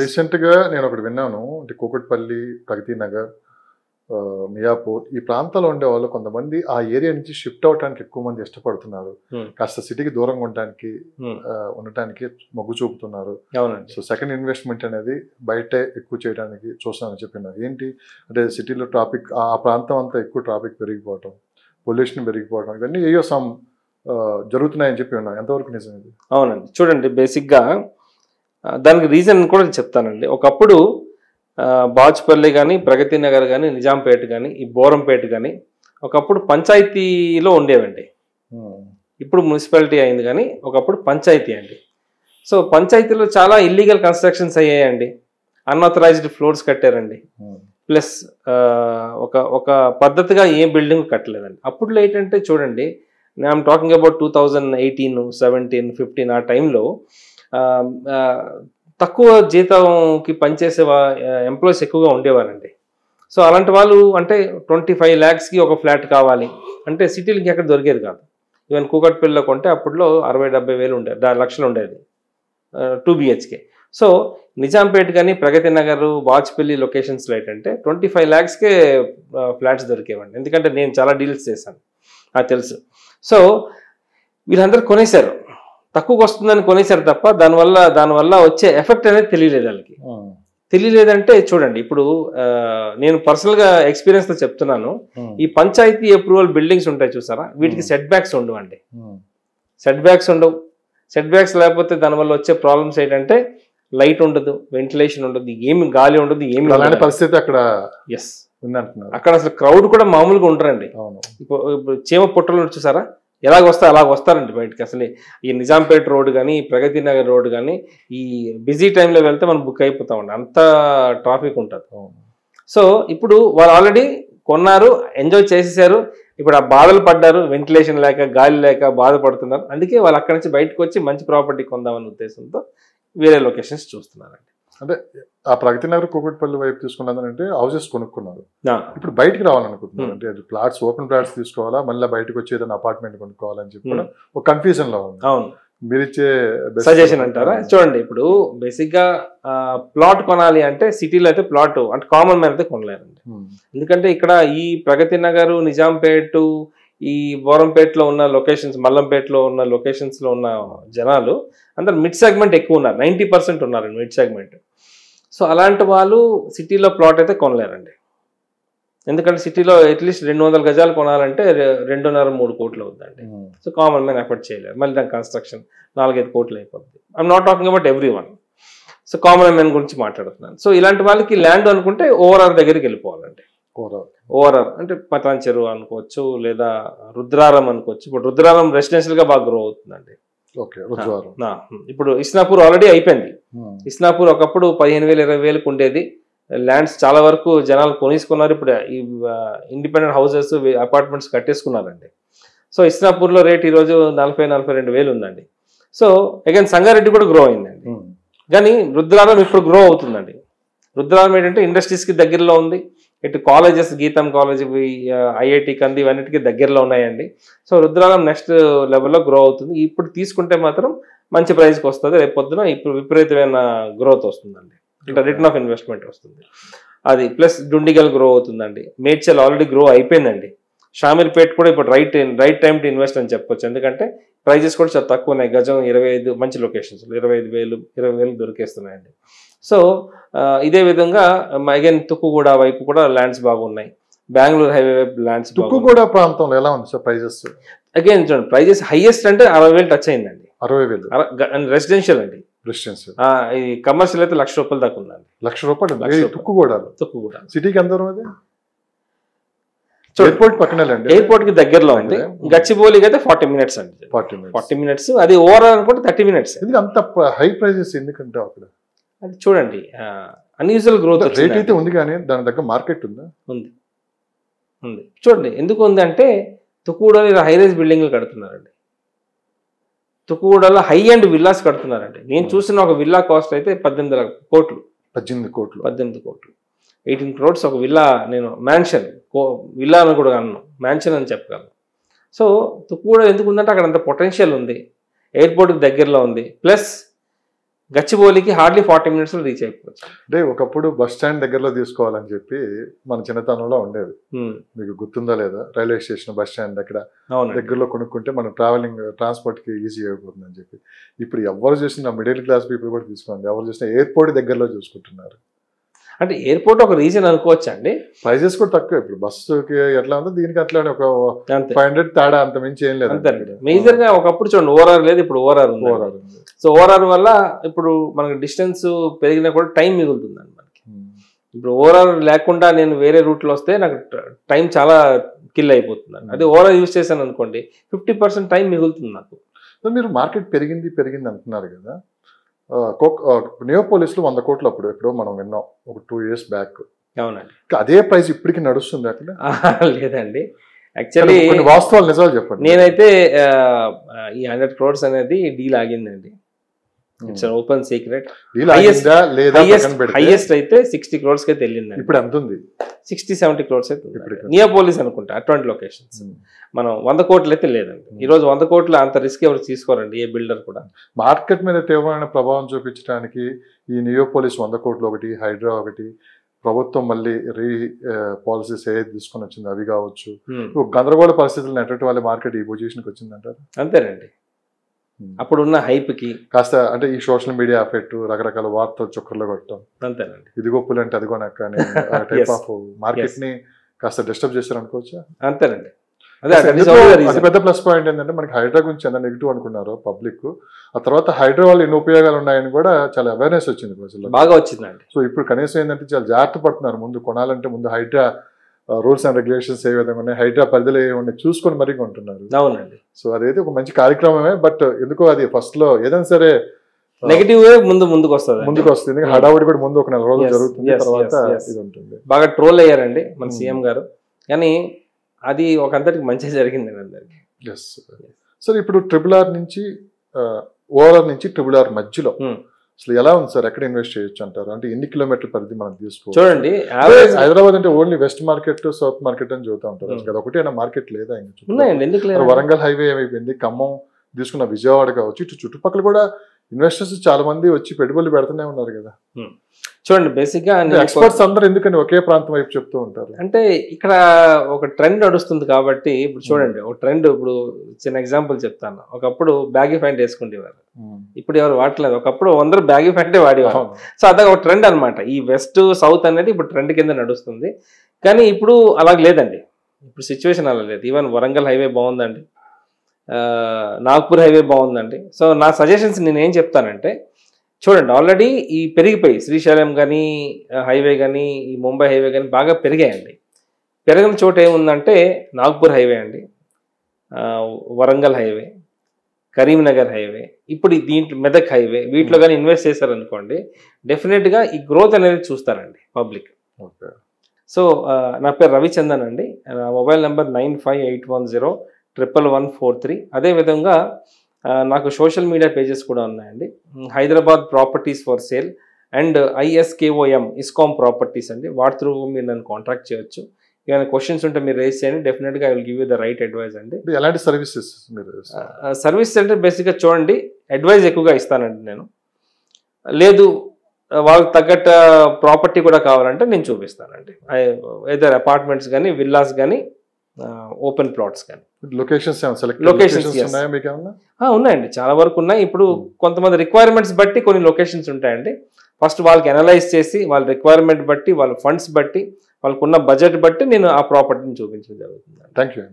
రీసెంట్గా నేను ఒకటి విన్నాను, అంటే కూకట్పల్లి, ప్రగతి నగర్, మియాపూర్ ఈ ప్రాంతాల్లో ఉండేవాళ్ళు కొంతమంది ఆ ఏరియా నుంచి షిఫ్ట్ అవడానికి ఎక్కువ మంది ఇష్టపడుతున్నారు. కాస్త సిటీకి దూరంగా ఉండటానికి మొగ్గు చూపుతున్నారు. సో సెకండ్ ఇన్వెస్ట్మెంట్ అనేది బయటే ఎక్కువ చేయడానికి చూస్తానని చెప్పినారు. ఏంటి అంటే సిటీలో ట్రాఫిక్, ఆ ప్రాంతం అంతా ఎక్కువ ట్రాఫిక్ పెరిగిపోవటం, పొల్యూషన్ పెరిగిపోవడం, ఇవన్నీ ఏయో జరుగుతున్నాయని చెప్పి ఉన్నాం. ఎంతవరకు నిజం ఇది? అవునండి, చూడండి బేసిక్గా దానికి రీజన్ కూడా చెప్తానండి. ఒకప్పుడు బాచుపల్లి కానీ, ప్రగతి నగర్ కానీ, నిజాంపేట కానీ, ఈ బోరంపేట కానీ ఒకప్పుడు పంచాయతీలో ఉండేవండి. ఇప్పుడు మున్సిపాలిటీ అయింది, కానీ ఒకప్పుడు పంచాయతీ అండి. సో పంచాయతీలో చాలా ఇల్లీగల్ కన్స్ట్రక్షన్స్ అయ్యాయండి. అన్ఆథరైజ్డ్ ఫ్లోర్స్ కట్టారండి. ప్లస్ ఒక పద్ధతిగా ఏ బిల్డింగ్ కట్టలేదండి. అప్పుడు ఏంటంటే చూడండి, ఐఎమ్ టాకింగ్ అబౌట్ 2018, 17, 15 ఆ టైంలో తక్కువ జీతంకి పనిచేసే ఎంప్లాయీస్ ఎక్కువగా ఉండేవారండి. సో అలాంటి వాళ్ళు అంటే 25 lakhsకి ఒక ఫ్లాట్ కావాలి అంటే సిటీలకి ఎక్కడ దొరికేది కాదు. ఈవెన్ కూకట్పల్లిలో కొంటే అప్పట్లో 60-70 వేలు ఉండేది, 10 లక్షలు ఉండేది 2 BHK. సో నిజాంపేట కానీ, ప్రగతి నగర్, బాచుపల్లి లొకేషన్స్లో ఏంటంటే 25 lakhsకే ఫ్లాట్స్ దొరికేవండి. ఎందుకంటే నేను చాలా డీల్స్ చేశాను, నాకు తెలుసు. సో వీళ్ళందరూ కొనేశారు, తక్కువకి వస్తుందని కొనేశారు తప్ప దానివల్ల వచ్చే ఎఫెక్ట్ అనేది తెలియలేదు వాళ్ళకి. తెలియలేదంటే చూడండి, ఇప్పుడు నేను పర్సనల్గా ఎక్స్పీరియన్స్తో చెప్తున్నాను. ఈ పంచాయతీ అప్రూవల్ బిల్డింగ్స్ ఉంటాయి చూసారా, వీటికి సెట్ బ్యాక్స్ ఉండవండి. సెట్ బ్యాక్స్ ఉండవు. సెట్ బ్యాక్స్ లేకపోతే దానివల్ల వచ్చే ప్రాబ్లమ్స్ ఏంటంటే లైట్ ఉండదు, వెంటిలేషన్ ఉండదు, ఏమి గాలి ఉండదు, ఏమి పరిస్థితి అక్కడ. ఎస్, అక్కడ అసలు క్రౌడ్ కూడా మామూలుగా ఉండరండి. ఇప్పుడు చీమ పుట్టలు చూసారా, అలాగ వస్తారండి బయటకి. అసలు ఈ నిజాంపేట రోడ్డు కానీ, ప్రగతి నగర్ రోడ్డు కానీ ఈ బిజీ టైంలో వెళ్తే మనం బుక్ అయిపోతామండి, అంత ట్రాఫిక్ ఉంటుంది. సో ఇప్పుడు వాళ్ళు ఆల్రెడీ కొన్నారు, ఎంజాయ్ చేసేసారు, ఇప్పుడు ఆ బాధలు పడ్డారు, వెంటిలేషన్ లేక, గాలి లేక బాధపడుతున్నారు. అందుకే వాళ్ళు అక్కడి నుంచి బయటకు వచ్చి మంచి ప్రాపర్టీ కొందామనే ఉద్దేశంతో వేరే లొకేషన్స్ చూస్తున్నారండి. అంటే ఆ ప్రగతి నగర్, కూకట్పల్లి వైపు తీసుకున్నదంటే హౌసెస్ కొనుక్కున్నారు, ఇప్పుడు బయటికి రావాలనుకుంటున్నారు. అంటే అది ఫ్లాట్స్, ఓపెన్ ఫ్లాట్స్ తీసుకోవాలా, మళ్ళీ బయటకు వచ్చి ఏదైనా అపార్ట్మెంట్ కొనుక్కోవాలని చెప్పి కూడా ఒక కన్ఫ్యూజన్ లో ఉంది. అవును, మీరు ఇచ్చే సజెషన్ అంటారా? చూడండి, ఇప్పుడు బేసిక్ గా ప్లాట్ కొనాలి అంటే సిటీలో అయితే ప్లాట్ అంటే కామన్ మ్యాన్ అయితే కొనలేరండి. ఎందుకంటే ఇక్కడ ఈ ప్రగతి నగర్, నిజాంపేట, ఈ బోరంపేటలో ఉన్న లొకేషన్స్, మల్లంపేటలో ఉన్న లొకేషన్స్ లో ఉన్న జనాలు అందరు మిడ్ సెగ్మెంట్ ఎక్కువ ఉన్నారు, 90% ఉన్నారండి మిడ్ సెగ్మెంట్. సో అలాంటి వాళ్ళు సిటీలో ప్లాట్ అయితే కొనలేరండి. ఎందుకంటే సిటీలో అట్లీస్ట్ 200 గజాలు కొనాలంటే 2.5-3 కోట్లు అవుతుందండి. సో కామన్ మ్యాన్ ఎఫర్ట్ చేయలేరు. మళ్ళీ దాని కన్స్ట్రక్షన్ 4-5 కోట్లు అయిపోతుంది. I'm not talking about every one, so common man గురించి మాట్లాడుతున్నాను. సో ఇలాంటి వాళ్ళకి ల్యాండ్ అనుకుంటే ఓఆర్ఆర్ దగ్గరికి వెళ్ళిపోవాలండి. ఓఆర్ఆర్ అంటే పటాన్ చెరువు అనుకోవచ్చు, లేదా రుద్రారం అనుకోవచ్చు. ఇప్పుడు రుద్రారం రెసిడెన్షియల్గా బాగా గ్రో అవుతుందండి. ఇప్పుడు ఇస్నాపూర్ ఆల్రెడీ అయిపోయింది. ఇస్నాపూర్ ఒకప్పుడు 15,000-20,000కు ఉండేది. ల్యాండ్స్ చాలా వరకు జనాలు కొనేసుకున్నారు. ఇప్పుడు ఈ ఇండిపెండెంట్ హౌసెస్, అపార్ట్మెంట్స్ కట్టేసుకున్నారండి. సో ఇస్నాపూర్లో రేట్ ఈరోజు 40,000-42,000 ఉందండి. సో అగైన్ సంగారెడ్డి కూడా గ్రో అయిందండి. కానీ రుద్రారం ఇప్పుడు గ్రో అవుతుందండి. రుద్రారం ఏంటంటే ఇండస్ట్రీస్కి దగ్గరలో ఉంది. ఇటు కాలేజెస్, గీతం కాలేజ్, ఐఐటి కంది ఇవన్నిటికీ దగ్గరలో ఉన్నాయండి. సో రుద్రారం నెక్స్ట్ లెవెల్లో గ్రో అవుతుంది. ఇప్పుడు తీసుకుంటే మాత్రం మంచి ప్రైస్కి వస్తుంది. రేపు పొద్దున ఇప్పుడు విపరీతమైన గ్రోత్ వస్తుందండి, ఇట్లా రిటర్న్ ఆఫ్ ఇన్వెస్ట్మెంట్ వస్తుంది. అది ప్లస్ డుండిగల్ గ్రో అవుతుందండి. మేడ్చల్ ఆల్రెడీ గ్రో అయిపోయిందండి. షామీర్పేట్ కూడా ఇప్పుడు రైట్ టైం టు ఇన్వెస్ట్ అని చెప్పొచ్చు. ఎందుకంటే ప్రైజెస్ కూడా చాలా తక్కువ ఉన్నాయి. గజం 25, మంచి లొకేషన్స్ 25,000 దొరికేస్తున్నాయండి. సో ఇదే విధంగా అగైన్ తుక్కుగూడ వైపు కూడా ల్యాండ్స్ బాగున్నాయి. బెంగళూరు హైవే వైపు ల్యాండ్స్. తుక్కుగూడ ప్రాంతంలో ఎలా ఉంది సార్ ప్రైజెస్? అగైన్ చూడండి, ప్రైజెస్ హైయెస్ట్ అంటే 60,000 టచ్ అయిందండి. 60,000 రెసిడెన్షియల్ అండి. ఈ కమర్షియల్ అయితే ₹1,00,000 దాకా ఉందండి. ₹1,00,000 తుక్కుగూడ సిటీకి ఎంత దూరం? అది ఎయిర్పోర్ట్ పక్కనే, ఎయిర్పోర్ట్ కి దగ్గరలో ఉంది. గచ్చిబౌలికి అయితే 40 minutes అండి. 40 minutes. అది ఓవరాల్ అనుకుంటే 30 minutes. అంత హై ప్రైజెస్ ఎందుకంటే అక్కడ అది చూడండి, అన్యూజువల్ గ్రోత్ రేట్ అయితే ఉంది, కానీ దాని దగ్గర మార్కెట్ ఉందా? ఉంది. చూడండి ఎందుకు ఉంది అంటే తుక్కుగూడలో హై రైజ్ బిల్డింగ్లు కడుతున్నారండి. తుక్కుగూడలో హై అండ్ విల్లాస్ కడుతున్నారండి. నేను చూసిన ఒక విల్లా కాస్ట్ అయితే 18 కోట్లు. 18 కోట్లు 18 crores ఒక విల్లా. నేను మ్యాన్షన్, విల్లా అని కూడా అన్నాను, మ్యాన్షన్ అని చెప్పగలను. సో తుక్కుగూడ ఎందుకు ఉందంటే అక్కడ అంత పొటెన్షియల్ ఉంది, ఎయిర్పోర్ట్కి దగ్గరలో ఉంది. ప్లస్ గచ్చిబౌలికి హార్డ్లీ 40 minutes లో రీచ్ అయిపోవచ్చు. అంటే ఒకప్పుడు బస్ స్టాండ్ దగ్గరలో తీసుకోవాలని చెప్పి మన చిన్నతనంలో ఉండేది. మీకు గుర్తుందా లేదా? రైల్వే స్టేషన్ బస్ స్టాండ్ దగ్గర దగ్గరలో కొనుక్కుంటే మనం ట్రాన్స్పోర్ట్ కి ఈజీ అయిపోతుంది అని చెప్పి. ఇప్పుడు ఎవరు చూసినా మిడిల్ క్లాస్ పీపుల్ కూడా తీసుకోండి, ఎవరు చూసినా ఎయిర్పోర్ట్ దగ్గరలో చూసుకుంటున్నారు. అంటే ఎయిర్పోర్ట్ ఒక రీజన్ అనుకోవచ్చా అండి? ప్రైజెస్ కూడా తక్కువ. ఇప్పుడు బస్సుకి ఎట్లా ఉందో దీనికి అట్లానే ఒక 500 తేడా, అంత మించి ఏం లేదు. మేజర్ గా ఒకప్పుడు చూడండి ఓఆర్ఆర్ లేదు, ఇప్పుడు ఓఆర్ఆర్ ఉంది. సో ఓఆర్ఆర్ వల్ల ఇప్పుడు మనకి డిస్టెన్స్ పెరిగినా కూడా టైం మిగులుతుందండి మనకి. ఇప్పుడు ఓఆర్ఆర్ లేకుండా నేను వేరే రూట్ లో వస్తే నాకు టైం చాలా కిల్ అయిపోతుంది. అదే ఓఆర్ఆర్ యూజ్ చేశాను అనుకోండి 50% టైం మిగులుతుంది నాకు. మీరు మార్కెట్ పెరిగింది అంటున్నారు కదా, నియోపోలిస్ లో 100 కోట్లు అప్పుడు ఎప్పుడో మనం విన్నాం ఒక 2 years బ్యాక్. అవునండి. అదే ప్రైస్ ఇప్పటికి నడుస్తుంది అక్కడ? లేదండి, యాక్చువల్లీ వాస్తవాలు నిజాలు చెప్పండి. నేనైతే ఈ 100 crores అనేది డీల్ ఆగిందండి. It's open secret. హైయెస్ట్ అయితే 60 crores కి అయితే వెళ్ళిందండి. ఇప్పుడు ఎంత ఉంది? 60-70 crores అయితే నియోపోలిస్ అనుకుంటా. అటువంటి లొకేషన్స్ మనం 100 కోట్లు అయితే లేదండి. ఈ రోజు 100 కోట్ల అంత రిస్క్ ఎవరు తీసుకోరండి, ఏ బిల్డర్ కూడా. మార్కెట్ మీద తీవ్రమైన ప్రభావం చూపించడానికి ఈ నియోపోలిస్ 100 కోట్లు ఒకటి, హైడ్రా ఒకటి, ప్రభుత్వం మళ్ళీ పాలసీస్ ఏది తీసుకొని వచ్చింది అవి కావచ్చు, గందరగోళ పరిస్థితులు నెట్వర్క్ వాళ్ళ మార్కెట్ ఈ పొజిషన్కి వచ్చిందంటారు. అంతేనండి. అప్పుడున్న హైప్ కి కాస్త అంటే ఈ సోషల్ మీడియా ఎఫెక్ట్, రకరకాల వార్తలు చొక్కర్లో కొట్టడం, అంతేనండి, ఇదిగో పులంటే అదిగో నక్క టైప్ ఆఫ్ మార్కెట్ ని కాస్త డిస్టర్బ్ చేశారు అనుకోవచ్చా? అంతేనండి. అతి పెద్ద ప్లస్ పాయింట్ ఏంటంటే మనకి హైడ్రా గురించి ఎంత నెగిటివ్ అనుకున్నారు పబ్లిక్, ఆ తర్వాత హైడ్రా వల్ల ఎన్ని ఉపయోగాలు ఉన్నాయని కూడా చాలా అవేర్నెస్ వచ్చింది ప్రజల్లో, బాగా వచ్చిందండి. సో ఇప్పుడు కనీసం ఏంటంటే చాలా జాగ్రత్త పడుతున్నారు. ముందు కొనాలంటే ముందు హైడ్రా రూల్స్ అండ్ రెగ్యులేషన్స్ ఏ విధంగా ఉన్నాయి, హైడ్రా పరిధిలో ఏమన్నా చూసుకొని మరీ కొంటున్నారు. అవునండి. సో అదైతే ఒక మంచి కార్యక్రమమే. బట్ ఎందుకో అది ఫస్ట్ లో ఏదైనా సరే నెగిటివ్ ముందుకు వస్తుంది. హడావుడి కూడా ముందు ఒక 4 రోజులు జరుగుతుంది, తర్వాత ఇది ఉంటుంది. బాగా ట్రోల్ అయ్యారండి మన సీఎం గారు, కానీ అది ఒక అంతటికి మంచిగా జరిగింది అందరికి. సార్ ఇప్పుడు RRR నుంచి ఓఆర్ఆర్ నుంచి RRR మధ్యలో అసలు ఎలా ఉంది సార్? ఎక్కడ ఇన్వెస్ట్ చేయొచ్చు అంటారు? అంటే ఎన్ని కిలోమీటర్ల పరిధి మనం తీసుకోవచ్చు? చూడండి, హైదరాబాద్ అంటే only west market, south market అని చూస్తూ ఉంటారు కదా, ఒకటి మార్కెట్ లేదా? వరంగల్ హైవే ఏమైపోయింది, ఖమ్మం తీసుకున్న విజయవాడ కావచ్చు, ఇటు చుట్టుపక్కల కూడా ఇన్వెస్టర్స్ చాలా మంది వచ్చి పెట్టుబడులు పెడుతూనే ఉన్నారు కదా. చూడండి, బేసిక్ గా ఎక్స్పర్ట్స్ అందరూ ఎందుకని ఒకే ప్రాంతం వైపు చెప్తూ ఉంటారు అంటే ఇక్కడ ఒక ట్రెండ్ నడుస్తుంది కాబట్టి. ఇప్పుడు చూడండి, ఒక ట్రెండ్, ఇప్పుడు చిన్న ఎగ్జాంపుల్ చెప్తాను. ఒకప్పుడు బ్యాగీ ప్యాంట్ వేసుకునేవారు, ఇప్పుడు ఎవరు వాడలేదు. ఒకప్పుడు అందరూ బ్యాగీ ప్యాంటే వాడేవారు. సో అదే ఒక ట్రెండ్ అనమాట. ఈ వెస్ట్ సౌత్ అనేది ఇప్పుడు ట్రెండ్ కింద నడుస్తుంది. కానీ ఇప్పుడు అలాగ లేదండి, ఇప్పుడు సిచ్యువేషన్ అలా లేదు. ఈవెన్ వరంగల్ హైవే బాగుందండి, నాగ్పూర్ హైవే బాగుందండి. సో నా సజెషన్స్ నేను ఏం చెప్తానంటే, చూడండి ఆల్రెడీ ఈ పెరిగిపోయి శ్రీశైలం కానీ హైవే కానీ ఈ ముంబై హైవే కానీ బాగా పెరిగాయండి. పెరిగిన చోట ఏముందంటే నాగ్పూర్ హైవే అండి, వరంగల్ హైవే, కరీంనగర్ హైవే, ఇప్పుడు దీంట్లో మెదక్ హైవే, వీటిలో కానీ ఇన్వెస్ట్ చేశారనుకోండి డెఫినెట్గా ఈ గ్రోత్ అనేది చూస్తారండి పబ్లిక్. సో నా పేరు రవిచందన్ అండి, నా మొబైల్ నెంబర్ 9581011143. అదేవిధంగా నాకు సోషల్ మీడియా పేజెస్ కూడా ఉన్నాయండి. Hyderabad properties for sale and ISKOM ISKOM properties అండి. వాటి త్రూ మీరు నన్ను కాంటాక్ట్ చేయొచ్చు. ఏమైనా క్వశ్చన్స్ ఉంటే మీరు రేస్ చేయండి, డెఫినెట్గా I will give you the right advice అండి. ఎలాంటి సర్వీసెస్? సర్వీస్ అంటే బేసిక్గా చూడండి, అడ్వైజ్ ఎక్కువగా ఇస్తానండి నేను. లేదు వాళ్ళకి తగ్గట్ట ప్రాపర్టీ కూడా కావాలంటే నేను చూపిస్తానండి. ఏదర్ అపార్ట్మెంట్స్ కానీ, విల్లాస్ కానీ, ఓపెన్ ప్లాట్స్ కానీ. లొకేషన్స్ ఉన్నాయండి, చాలా వరకు ఉన్నాయి. ఇప్పుడు కొంతమంది రిక్వైర్మెంట్స్ బట్టి కొన్ని లొకేషన్స్ ఉంటాయండి. ఫస్ట్ వాళ్ళకి అనలైజ్ చేసి వాళ్ళ రిక్వైర్మెంట్ బట్టి, వాళ్ళ ఫండ్స్ బట్టి, వాళ్ళకున్న బడ్జెట్ బట్టి నేను ఆ ప్రాపర్టీని చూపించడం జరుగుతుంది. Thank you.